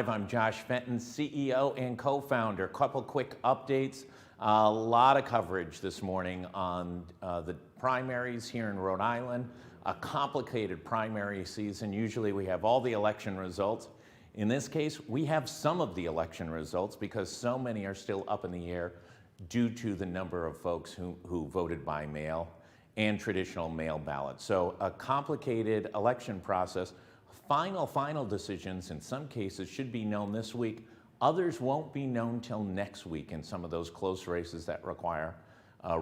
I'm Josh Fenton, CEO and co-founder. Couple quick updates. A lot of coverage this morning on the primaries here in Rhode Island. A complicated primary season. Usually we have all the election results. In this case, we have some of the election results because so many are still up in the air due to the number of folks who voted by mail and traditional mail ballots. So a complicated election process. Final decisions in some cases should be known this week. Others won't be known till next week in some of those close races that require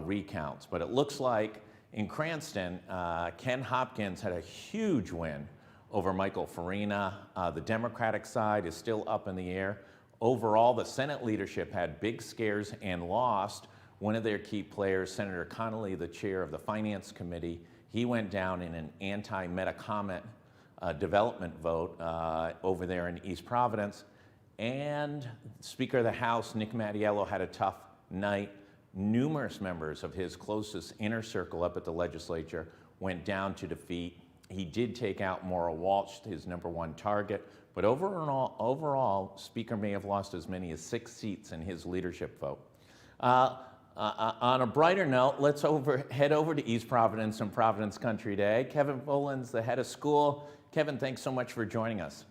recounts. But it looks like in Cranston, Ken Hopkins had a huge win over Michael Farina. The Democratic side is still up in the air. Overall, the Senate leadership had big scares and lost. One of their key players, Senator Connolly, the chair of the Finance Committee, he went down in an anti-Metacomet development vote over there in East Providence. And Speaker of the House, Nick Mattiello, had a tough night. Numerous members of his closest inner circle up at the legislature went down to defeat. He did take out Maura Walsh, his #1 target, but overall, Speaker may have lost as many as 6 seats in his leadership vote. On a brighter note, let's head over to East Providence and Providence Country Day. Kevin Folan's the head of school. Kevin, thanks so much for joining us.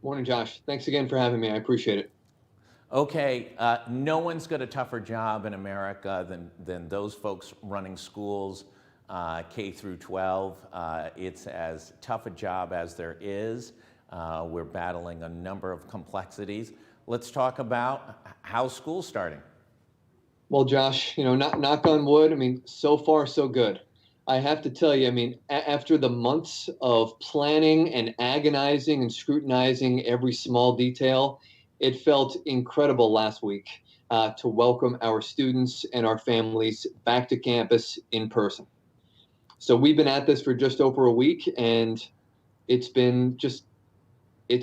Morning, Josh. Thanks again for having me. I appreciate it. Okay, no one's got a tougher job in America than those folks running schools K through 12. It's as tough a job as there is. We're battling a number of complexities. Let's talk about how's school starting. Well, Josh, knock on wood. I mean, so far, so good. I have to tell you, after the months of planning and agonizing and scrutinizing every small detail, it felt incredible last week to welcome our students and our families back to campus in person. So we've been at this for just over a week, and it's been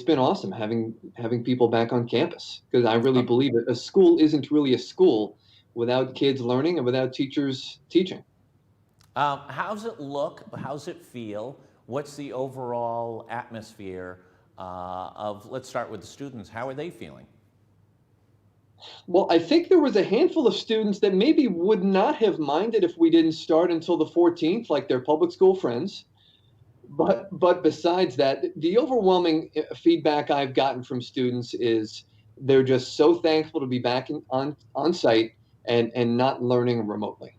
awesome having people back on campus, because I really believe that a school isn't really a school without kids learning and without teachers teaching. How's it look? How's it feel? What's the overall atmosphere let's start with the students. How are they feeling? Well, I think there was a handful of students that maybe would not have minded if we didn't start until the 14th, like their public school friends. But besides that, the overwhelming feedback I've gotten from students is they're just so thankful to be back on site and not learning remotely.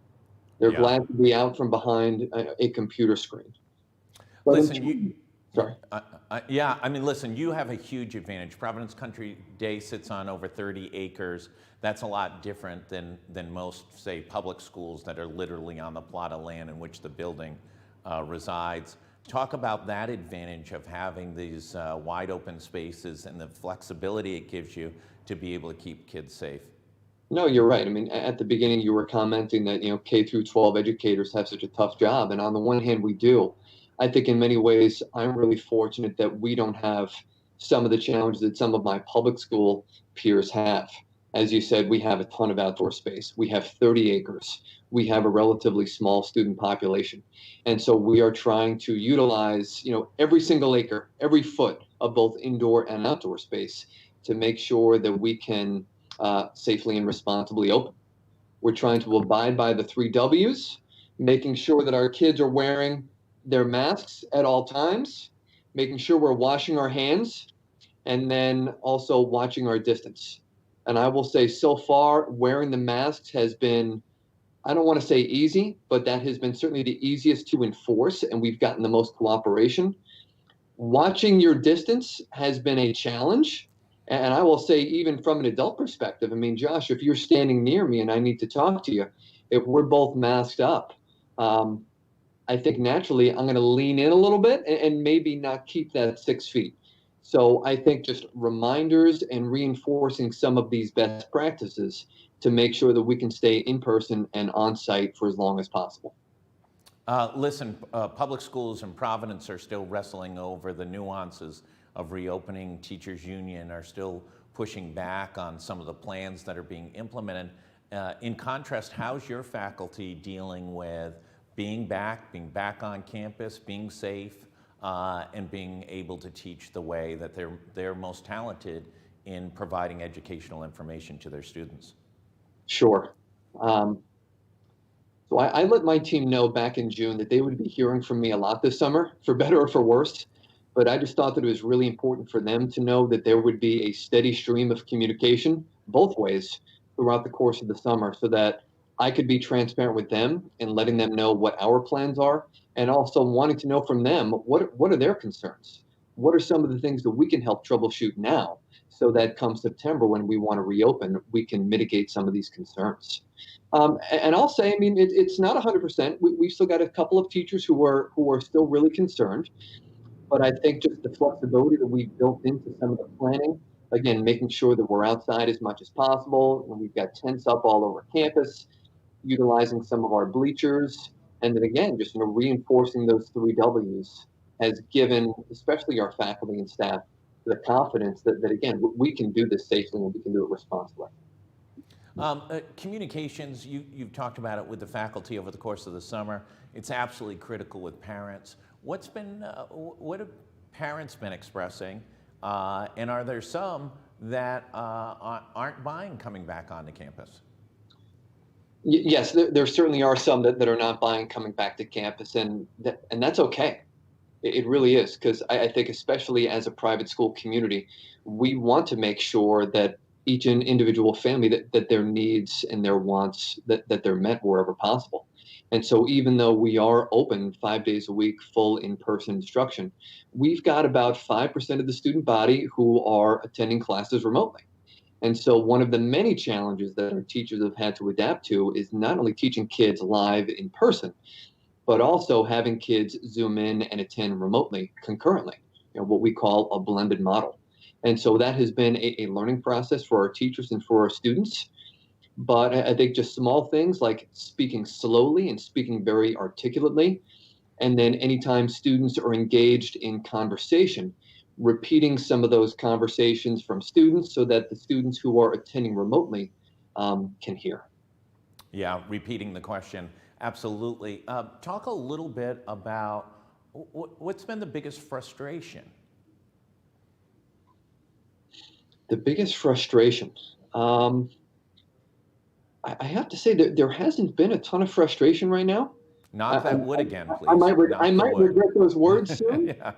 They're glad to be out from behind a computer screen. But listen, sorry. Listen, you have a huge advantage. Providence Country Day sits on over 30 acres. That's a lot different than most, say, public schools that are literally on the plot of land in which the building resides. Talk about that advantage of having these wide open spaces and the flexibility it gives you to be able to keep kids safe. No, you're right. At the beginning, you were commenting that, K through 12 educators have such a tough job. And on the one hand, we do. I think in many ways, I'm really fortunate that we don't have some of the challenges that some of my public school peers have. As you said, we have a ton of outdoor space. We have 30 acres. We have a relatively small student population. And so we are trying to utilize, every single acre, every foot of both indoor and outdoor space to make sure that we can safely and responsibly open. We're trying to abide by the 3 W's, making sure that our kids are wearing their masks at all times, making sure we're washing our hands, and then also watching our distance. And I will say, so far, wearing the masks has been, I don't want to say easy, but that has been certainly the easiest to enforce, and we've gotten the most cooperation. Watching your distance has been a challenge. And I will say, even from an adult perspective, Josh, if you're standing near me and I need to talk to you, if we're both masked up, I think naturally I'm going to lean in a little bit and maybe not keep that 6 feet. So I think just reminders and reinforcing some of these best practices to make sure that we can stay in person and on site for as long as possible. Listen, public schools in Providence are still wrestling over the nuances of reopening. Teachers union are still pushing back on some of the plans that are being implemented. In contrast, how's your faculty dealing with being back on campus, being safe, and being able to teach the way that they're most talented in providing educational information to their students. Sure. So I let my team know back in June that they would be hearing from me a lot this summer, for better or for worse. But I just thought that it was really important for them to know that there would be a steady stream of communication both ways throughout the course of the summer so that I could be transparent with them and letting them know what our plans are, and also wanting to know from them what are their concerns? What are some of the things that we can help troubleshoot now so that come September when we want to reopen, we can mitigate some of these concerns. And I'll say, I mean, it's not 100%. We've still got a couple of teachers who are still really concerned. But I think just the flexibility that we've built into some of the planning, again, making sure that we're outside as much as possible, and we've got tents up all over campus, utilizing some of our bleachers, and then again, just reinforcing those three W's has given, especially our faculty and staff, the confidence that again, we can do this safely and we can do it responsibly. Communications, you've talked about it with the faculty over the course of the summer. It's absolutely critical with parents. What have parents been expressing? And are there some that aren't buying coming back onto campus? Yes, there certainly are some that are not buying coming back to campus, and that's okay. It really is, because I think especially as a private school community, we want to make sure that each individual family, that their needs and their wants, that they're met wherever possible. And so even though we are open 5 days a week, full in-person instruction, we've got about 5% of the student body who are attending classes remotely. And so one of the many challenges that our teachers have had to adapt to is not only teaching kids live in person, but also having kids Zoom in and attend remotely concurrently, what we call a blended model. And so that has been a learning process for our teachers and for our students. But I think just small things like speaking slowly and speaking very articulately, and then anytime students are engaged in conversation, repeating some of those conversations from students so that the students who are attending remotely can hear. Yeah, repeating the question, absolutely. Talk a little bit about what's been the biggest frustration? The biggest frustration. I have to say that there hasn't been a ton of frustration right now. Knock that wood again, please. I might regret those words soon. Yeah.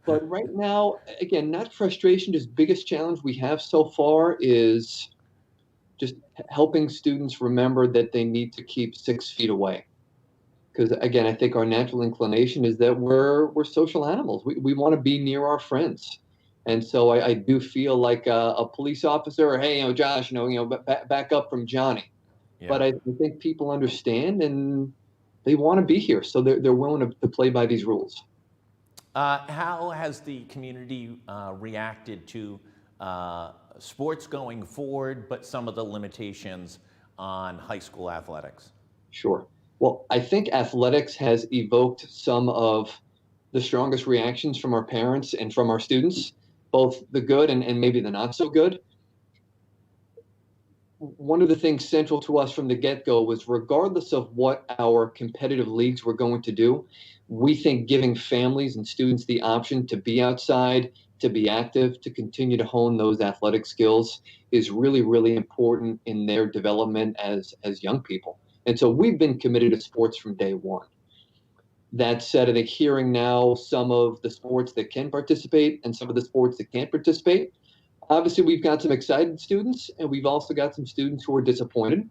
But right now, again, not frustration, just biggest challenge we have so far is just helping students remember that they need to keep 6 feet away. Because again, I think our natural inclination is that we're social animals. We want to be near our friends. And so I do feel like a police officer, or, hey, Josh, back up from Johnny. Yeah. But I think people understand and they want to be here, so they're willing to play by these rules. How has the community reacted to sports going forward, but some of the limitations on high school athletics? Sure. Well, I think athletics has evoked some of the strongest reactions from our parents and from our students, both the good and maybe the not so good. One of the things central to us from the get-go was, regardless of what our competitive leagues were going to do, we think giving families and students the option to be outside, to be active, to continue to hone those athletic skills is really, really important in their development as young people. And so we've been committed to sports from day one. That said, I think hearing now some of the sports that can participate and some of the sports that can't participate, obviously we've got some excited students and we've also got some students who are disappointed.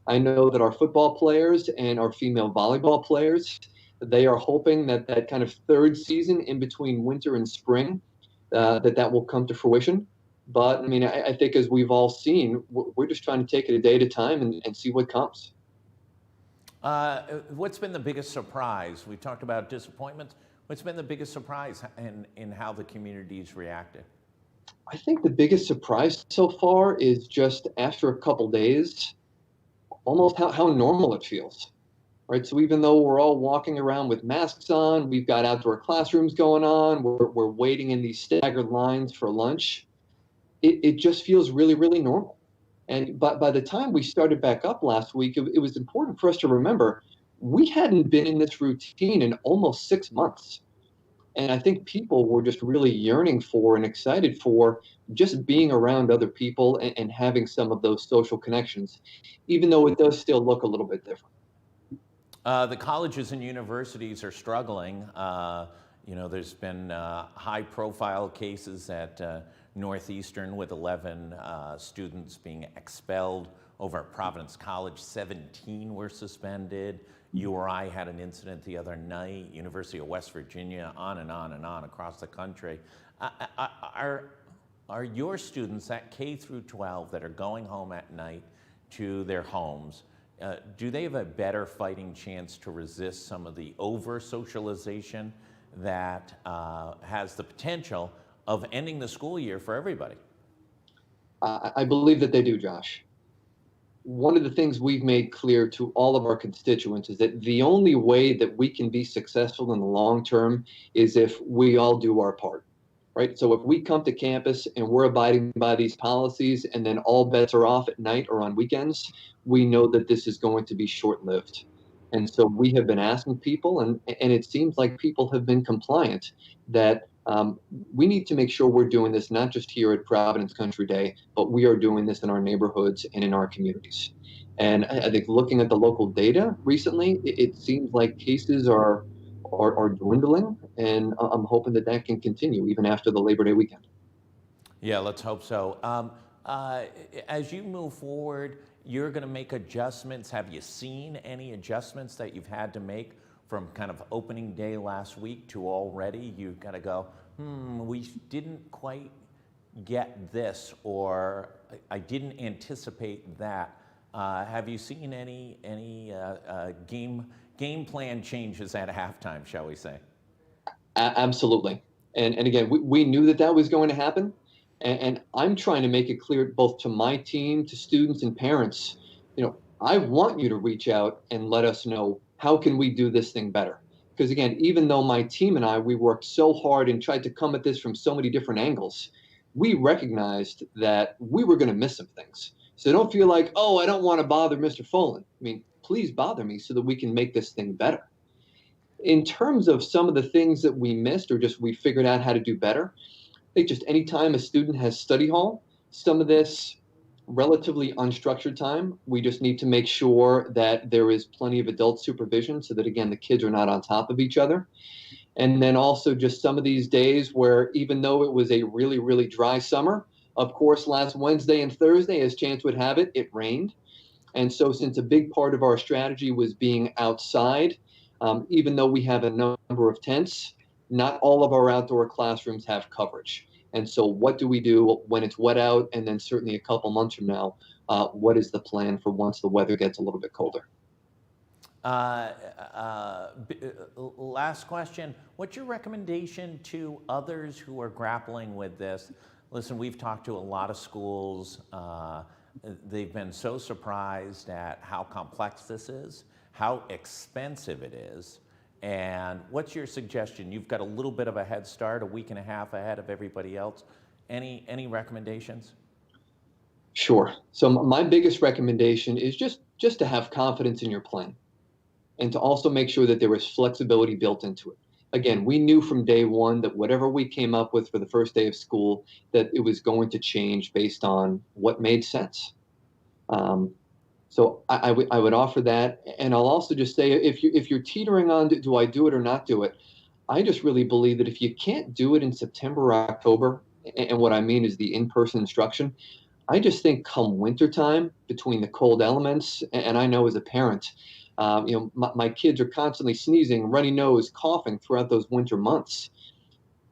I know that our football players and our female volleyball players, they are hoping that kind of third season in between winter and spring, that will come to fruition. But I mean, I think as we've all seen, we're just trying to take it a day at a time and see what comes. What's been the biggest surprise? We talked about disappointments. What's been the biggest surprise in how the community's reacted? I think the biggest surprise so far is just after a couple days, almost how normal it feels, right? So even though we're all walking around with masks on, we've got outdoor classrooms going on, we're waiting in these staggered lines for lunch, it just feels really, really normal. And by the time we started back up last week, it was important for us to remember we hadn't been in this routine in almost 6 months. And I think people were just really yearning for and excited for just being around other people and having some of those social connections, even though it does still look a little bit different. The colleges and universities are struggling. There's been high-profile cases at Northeastern with 11 students being expelled. Over at Providence College, 17 were suspended. URI had an incident the other night. University of West Virginia, on and on and on across the country. Are your students at K through 12 that are going home at night to their homes, do they have a better fighting chance to resist some of the over-socialization that has the potential of ending the school year for everybody? I believe that they do, Josh. One of the things we've made clear to all of our constituents is that the only way that we can be successful in the long term is if we all do our part, right? So if we come to campus and we're abiding by these policies and then all bets are off at night or on weekends, we know that this is going to be short-lived. And so we have been asking people, and it seems like people have been compliant, that we need to make sure we're doing this not just here at Providence Country Day, but we are doing this in our neighborhoods and in our communities. And I think looking at the local data recently, it seems like cases are dwindling, and I'm hoping that that can continue even after the Labor Day weekend. Yeah, let's hope so. As you move forward, you're going to make adjustments. Have you seen any adjustments that you've had to make from kind of opening day last week to already? You've got to go, we didn't quite get this, or I didn't anticipate that. Have you seen any game plan changes at halftime, shall we say? Absolutely. And again, we knew that that was going to happen. And I'm trying to make it clear both to my team, to students and parents, I want you to reach out and let us know, how can we do this thing better? Because again, even though my team and we worked so hard and tried to come at this from so many different angles, we recognized that we were going to miss some things. So don't feel like, oh, I don't want to bother Mr. Folan. I mean, please bother me so that we can make this thing better. In terms of some of the things that we missed or just we figured out how to do better, I think just anytime a student has study hall, some of this relatively unstructured time, we just need to make sure that there is plenty of adult supervision so that, again, the kids are not on top of each other. And then also just some of these days where, even though it was a really, really dry summer, of course, last Wednesday and Thursday, as chance would have it, it rained. And so since a big part of our strategy was being outside, even though we have a number of tents, not all of our outdoor classrooms have coverage. And so what do we do when it's wet out? And then certainly a couple months from now, what is the plan for once the weather gets a little bit colder? Last question. What's your recommendation to others who are grappling with this? Listen, we've talked to a lot of schools. They've been so surprised at how complex this is, how expensive it is. And what's your suggestion? You've got a little bit of a head start, a week and a half ahead of everybody else. Any recommendations? Sure. So my biggest recommendation is just to have confidence in your plan and to also make sure that there was flexibility built into it. Again, we knew from day one that whatever we came up with for the first day of school, that it was going to change based on what made sense. So I would offer that, and I'll also just say, if you're teetering on, do I do it or not do it? I just really believe that if you can't do it in September or October, and what I mean is the in-person instruction, I just think come wintertime, between the cold elements, and I know as a parent, my kids are constantly sneezing, runny nose, coughing throughout those winter months.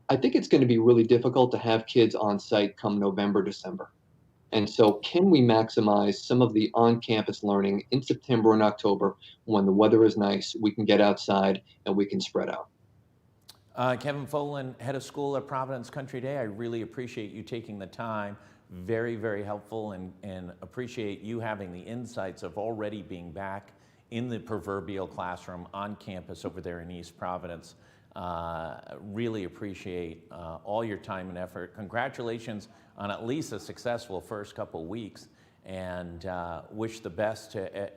I think it's going to be really difficult to have kids on site come November, December. And so can we maximize some of the on-campus learning in September and October when the weather is nice, we can get outside and we can spread out? Kevin Folan, head of school at Providence Country Day, I really appreciate you taking the time. Very, very helpful, and appreciate you having the insights of already being back in the proverbial classroom on campus over there in East Providence. Really appreciate all your time and effort. Congratulations on at least a successful first couple weeks, and wish the best to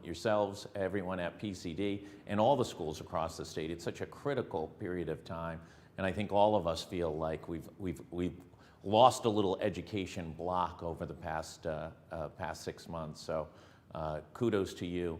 yourselves, everyone at PCD, and all the schools across the state. It's such a critical period of time, and I think all of us feel like we've lost a little education block over the past 6 months. So kudos to you.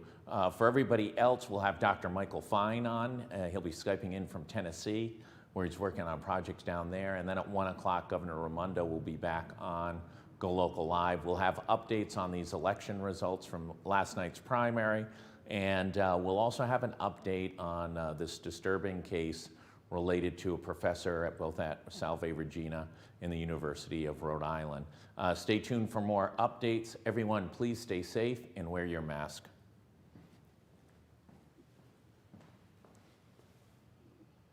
For everybody else, we'll have Dr. Michael Fine on. He'll be Skyping in from Tennessee, where he's working on projects down there. And then at 1 o'clock, Governor Raimondo will be back on Go Local Live. We'll have updates on these election results from last night's primary. And we'll also have an update on this disturbing case related to a professor at Salve Regina in the University of Rhode Island. Stay tuned for more updates. Everyone, please stay safe and wear your mask.